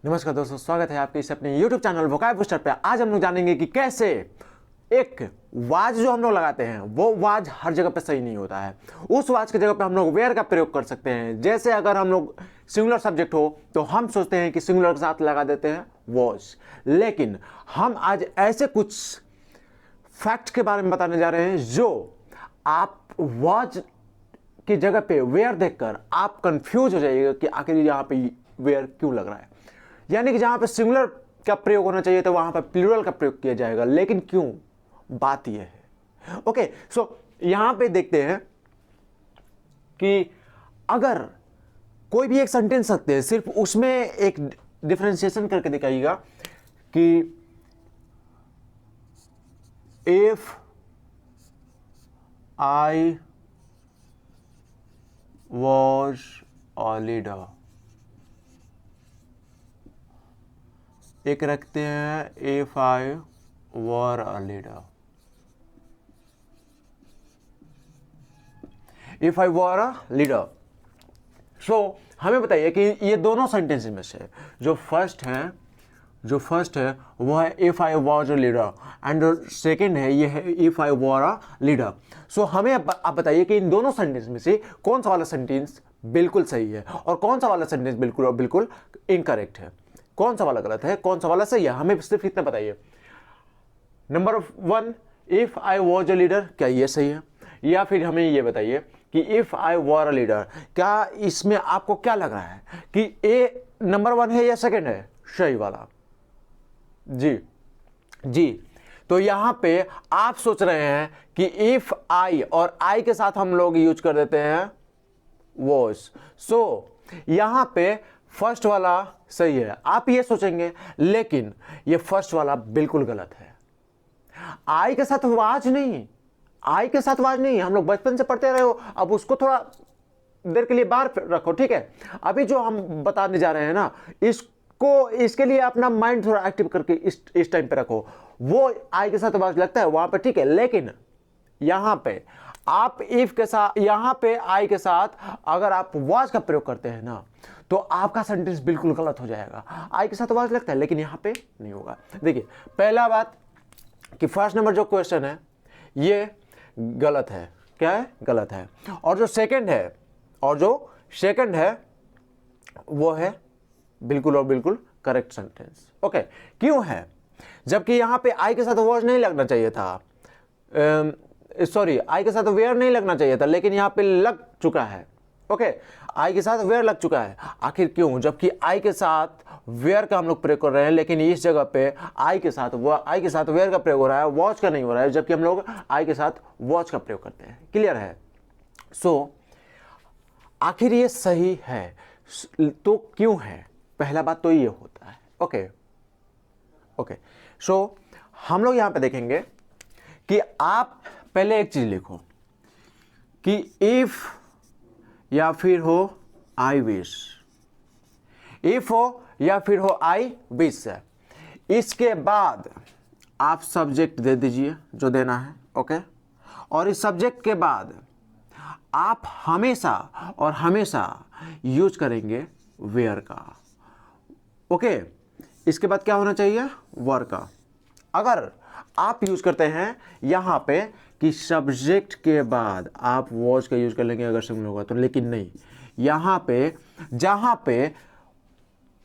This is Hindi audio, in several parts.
नमस्कार दोस्तों, स्वागत है आपके इस अपने YouTube चैनल वोकैब बूस्टर पे। आज हम लोग जानेंगे कि कैसे एक वाज जो हम लोग लगाते हैं वो वाज हर जगह पे सही नहीं होता है। उस वाज की जगह पे हम लोग वेयर का प्रयोग कर सकते हैं। जैसे अगर हम लोग सिंगुलर सब्जेक्ट हो तो हम सोचते हैं कि सिंगुलर के साथ लगा देते हैं वॉज, लेकिन हम आज ऐसे कुछ फैक्ट के बारे में बताने जा रहे हैं जो आप वॉज की जगह पे वेयर देखकर आप कंफ्यूज हो जाइएगा कि आखिर यहाँ पे वेयर क्यों लग रहा है। यानी कि जहां पे सिंगुलर का प्रयोग होना चाहिए तो वहां पर प्लूरल का प्रयोग किया जाएगा, लेकिन क्यों, बात यह है। ओके, सो यहां पे देखते हैं कि अगर कोई भी एक सेंटेंस रखते हैं, सिर्फ उसमें एक डिफरेंशिएशन करके दिखाइएगा कि if I was a leader, एक रखते हैं if I were a leader. If I were a leader, so हमें बताइए कि ये दोनों सेंटेंस में से जो फर्स्ट है वो है if I was a leader and जो सेकेंड है ये है if I were a leader. So हमें आप बताइए कि इन दोनों सेंटेंस में से कौन सा वाला सेंटेंस बिल्कुल सही है और कौन सा वाला सेंटेंस बिल्कुल और बिल्कुल इनकरेक्ट है, कौन सा वाला गलत है, कौन सा वाला सही है। हमें सिर्फ इतना बताइए। Number 1, if I was a leader, क्या ये सही है? या फिर हमें ये बताइए कि if I were a leader, क्या इसमें आपको क्या लग रहा है कि ए नंबर 1 है या सेकंड है सही वाला? जी, तो यहां पे आप सोच रहे हैं कि इफ आई और आई के साथ हम लोग यूज कर देते हैं वॉज, सो यहां पे फर्स्ट वाला सही है, आप ये सोचेंगे, लेकिन ये फर्स्ट वाला बिल्कुल गलत है। आई के साथ वाज नहीं, आई के साथ वाज नहीं, हम लोग बचपन से पढ़ते रहे हो, अब उसको थोड़ा देर के लिए बाहर रखो, ठीक है। अभी जो हम बताने जा रहे हैं ना, इसके लिए अपना माइंड थोड़ा एक्टिव करके इस टाइम पे रखो। वो आई के साथ वाज लगता है वहां पे, ठीक है, लेकिन यहां पे आप इफ के साथ, यहां पे आई के साथ अगर आप वाज का प्रयोग करते हैं ना तो आपका सेंटेंस बिल्कुल गलत हो जाएगा। आई के साथ वाज लगता है लेकिन यहां पे नहीं होगा। देखिए, पहला बात कि फर्स्ट नंबर जो क्वेश्चन है ये गलत है। क्या है? गलत है। और जो सेकंड है वो है बिल्कुल और बिल्कुल करेक्ट सेंटेंस। ओके, क्यों है? जबकि यहां पे आई के साथ वाज नहीं लगना चाहिए था, सॉरी, आई के साथ वेयर नहीं लगना चाहिए था, लेकिन यहां पे लग चुका है। ओके, आई के साथ वेयर लग चुका है। आखिर क्यों? जबकि आई के साथ वेयर का हम लोग प्रयोग कर रहे हैं, लेकिन इस जगह पे आई के साथ वेयर का प्रयोग हो रहा है, वॉच का नहीं हो रहा है, जबकि हम लोग आई के साथ वॉच का प्रयोग करते हैं। क्लियर है? सो आखिर ये सही है तो क्यों है? पहला बात तो ये होता है। ओके, सो हम लोग यहां पे देखेंगे कि आप पहले एक चीज लिखो कि इफ या फिर हो आई विश, इफ हो या फिर हो आई विश है, इसके बाद आप सब्जेक्ट दे दीजिए जो देना है। ओके, और इस सब्जेक्ट के बाद आप हमेशा यूज करेंगे वेयर का। ओके, इसके बाद क्या होना चाहिए? वर का। अगर आप यूज करते हैं यहां पे कि सब्जेक्ट के बाद आप वॉज का यूज कर लेंगे अगर सिंगुलर होगा तो, लेकिन नहीं, यहां पे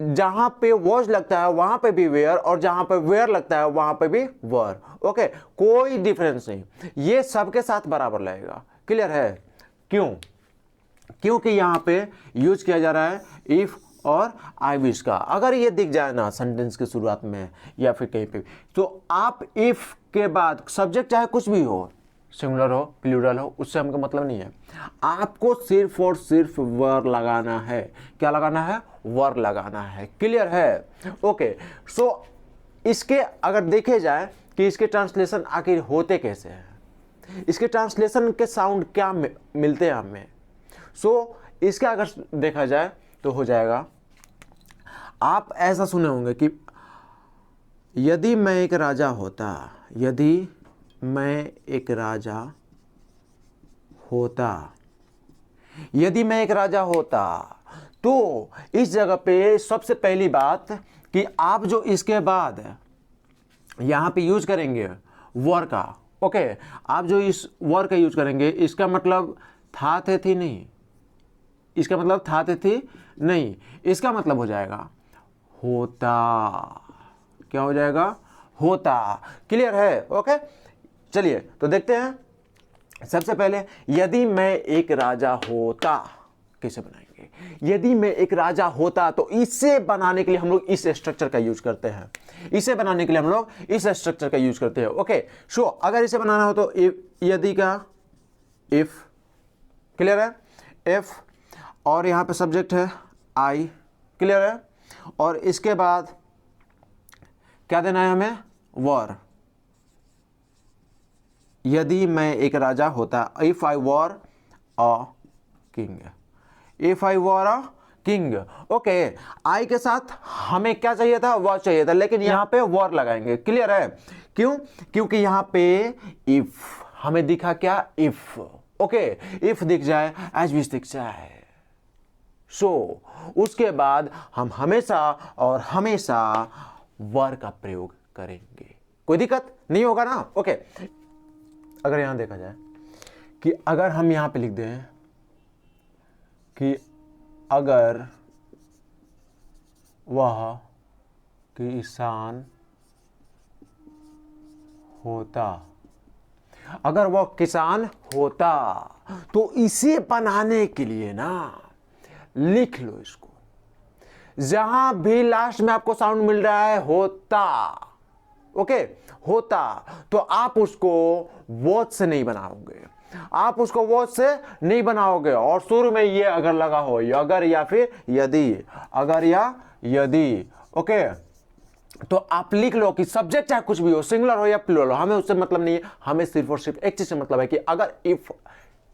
जहां पे वॉज लगता है वहां पे भी वेयर, और जहां पे वेयर लगता है वहां पे भी वर। ओके, कोई डिफरेंस नहीं, ये सबके साथ बराबर लगेगा। क्लियर है? क्योंकि यहां पे यूज किया जा रहा है इफ और आई विश का। अगर ये दिख जाए ना सेंटेंस के शुरुआत में या फिर कहीं पे, तो आप इफ के बाद सब्जेक्ट चाहे कुछ भी हो, सिंगुलर हो प्लूरल हो, उससे हमको मतलब नहीं है। आपको सिर्फ और सिर्फ वर लगाना है। क्या लगाना है? वर लगाना है। क्लियर है? ओके, सो इसके अगर देखे जाए कि इसके ट्रांसलेशन आखिर होते कैसे हैं, इसके ट्रांसलेशन के साउंड क्या मिलते हैं हमें, सो इसका अगर देखा जाए तो हो जाएगा, आप ऐसा सुने होंगे कि यदि मैं एक राजा होता, यदि मैं एक राजा होता, यदि मैं एक राजा होता तो इस जगह पे सबसे पहली बात कि आप जो इसके बाद यहां पे यूज करेंगे वर का, ओके, आप जो इस वर का यूज करेंगे, इसका मतलब था थे थी नहीं, इसका मतलब था थे थी नहीं, इसका मतलब हो जाएगा होता। क्या हो जाएगा? होता। क्लियर है? ओके, चलिए तो देखते हैं। सबसे पहले यदि मैं एक राजा होता कैसे बनाएंगे? यदि मैं एक राजा होता, तो इसे बनाने के लिए हम लोग इस स्ट्रक्चर का यूज करते हैं। इसे बनाने के लिए हम लोग इस स्ट्रक्चर का यूज करते हैं। ओके, सो अगर इसे बनाना हो तो यदि का इफ, क्लियर है? इफ, और यहां पे सब्जेक्ट है आई, क्लियर है? और इसके बाद क्या देना है हमें? वर। यदि मैं एक राजा होता, if I were a king, if I were a king. Okay, I के साथ हमें क्या चाहिए था? वॉर चाहिए था, लेकिन यहां पे वॉर लगाएंगे। क्लियर है? क्यों? क्योंकि यहां पे इफ हमें दिखा क्या? इफ। ओके, इफ दिख जाए, एज विच दिख जाए, सो उसके बाद हम हमेशा और हमेशा वर का प्रयोग करेंगे। कोई दिक्कत नहीं होगा ना? ओके, अगर यहां देखा जाए कि अगर हम यहां पे लिख दें कि अगर वह किसान होता, अगर वह किसान होता, तो इसे बनाने के लिए ना लिख लो इसको। जहां भी लास्ट में आपको साउंड मिल रहा है होता, ओके, होता, तो आप उसको वॉच से नहीं बनाओगे, आप उसको वॉच से नहीं बनाओगे। और शुरू में ये अगर लगा हो, अगर या फिर यदि, अगर या यदि, ओके, तो आप लिख लो कि सब्जेक्ट चाहे कुछ भी हो, सिंगुलर हो या प्लूरल हो, हमें उससे मतलब नहीं है। हमें सिर्फ और सिर्फ एक चीज से मतलब है कि अगर इफ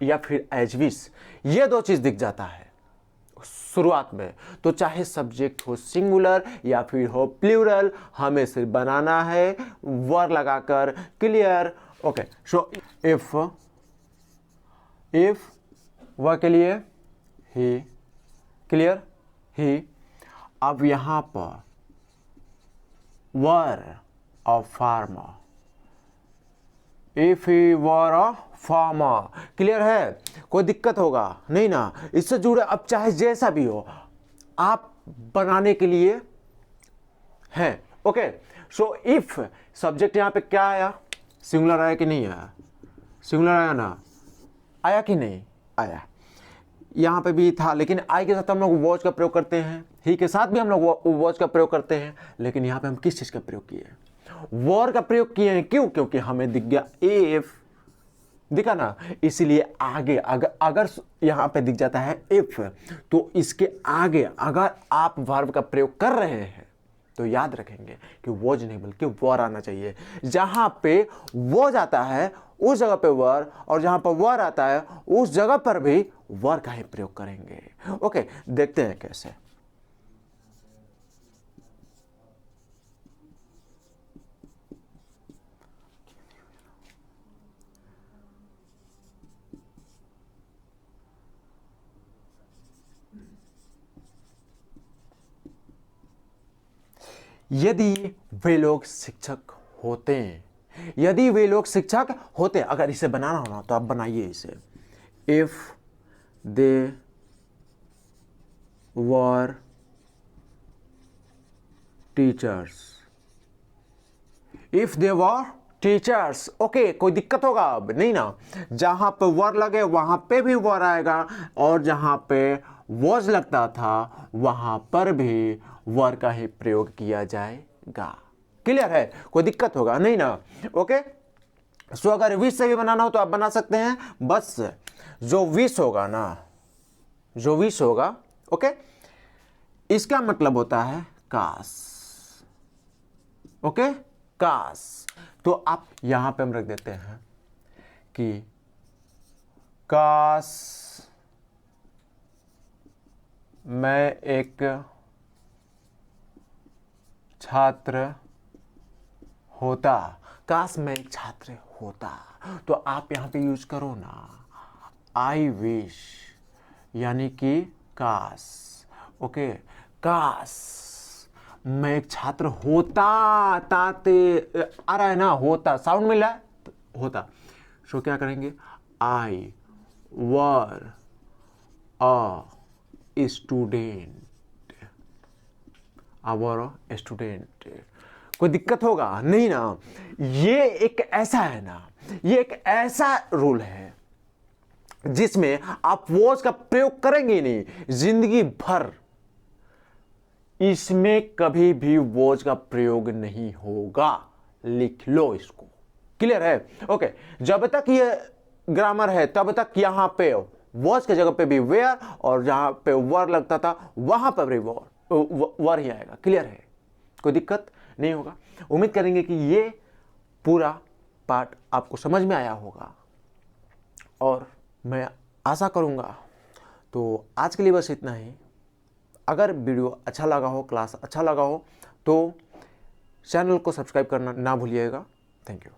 या फिर एज विश, ये दो चीज दिख जाता है शुरुआत में, तो चाहे सब्जेक्ट हो सिंगुलर या फिर हो प्लूरल, हमें सिर्फ बनाना है वर लगाकर। क्लियर? ओके, सो इफ वर के लिए ही, क्लियर, ही। अब यहां पर वर of farmer, if he were a farmer, clear है? कोई दिक्कत होगा नहीं ना इससे जुड़े? अब चाहे जैसा भी हो, आप बनाने के लिए है। ओके, सो इफ सब्जेक्ट यहां पे क्या आया? सिंगुलर आया कि नहीं आया? सिंगुलर आया ना? आया कि नहीं आया? यहां पे भी था, लेकिन आई के साथ हम लोग वॉच का प्रयोग करते हैं, ही के साथ भी हम लोग वॉच का प्रयोग करते हैं, लेकिन यहां पे हम किस चीज का प्रयोग किए हैं? वॉर का प्रयोग किए हैं। क्यों? क्योंकि हमें दिख गया इफ, दिखा ना, इसीलिए आगे अगर यहां पे दिख जाता है इफ, तो इसके आगे अगर आप वर्ब का प्रयोग कर रहे हैं तो याद रखेंगे कि वॉज नहीं बल्कि वर आना चाहिए। जहां पे वॉज आता है उस जगह पे वर, और जहां पर वर आता है उस जगह पर भी वर का ही प्रयोग करेंगे। ओके, देखते हैं कैसे। यदि वे लोग शिक्षक होते, यदि वे लोग शिक्षक होते, अगर इसे बनाना होना तो आप बनाइए इसे। If they were teachers, if they were teachers. Okay, कोई दिक्कत होगा? अब नहीं ना? जहां पे वर लगे वहां पे भी वर आएगा, और जहां पे वॉज लगता था वहां पर भी वर का ही प्रयोग किया जाएगा। क्लियर है? कोई दिक्कत होगा नहीं ना? ओके, सो अगर विश से भी बनाना हो तो आप बना सकते हैं। बस जो विश होगा ना, जो विश होगा, ओके, इसका मतलब होता है काश। ओके, काश। तो आप यहां पे हम रख देते हैं कि काश मैं एक छात्र होता, काश मैं एक छात्र होता, तो आप यहां पे यूज करो ना आई विश, यानी कि काश। ओके, काश मैं एक छात्र होता, ताते आ रहा है ना, होता साउंड मिल रहा है, होता। सो क्या करेंगे, आई were a student, our student. कोई दिक्कत होगा नहीं ना। ये एक ऐसा है ना, ये एक ऐसा रूल है जिसमें आप वॉज का प्रयोग करेंगे नहीं जिंदगी भर, इसमें कभी भी वॉज का प्रयोग नहीं होगा। लिख लो इसको, क्लियर है? ओके, जब तक ये ग्रामर है तब तक यहां पे वॉज के जगह पे भी वेयर, और जहां पे वर लगता था वहां पर भी वर ही आएगा। क्लियर है? कोई दिक्कत नहीं होगा। उम्मीद करेंगे कि ये पूरा पार्ट आपको समझ में आया होगा, और मैं आशा करूंगा। तो आज के लिए बस इतना ही। अगर वीडियो अच्छा लगा हो, क्लास अच्छा लगा हो, तो चैनल को सब्सक्राइब करना ना भूलिएगा। Thank you.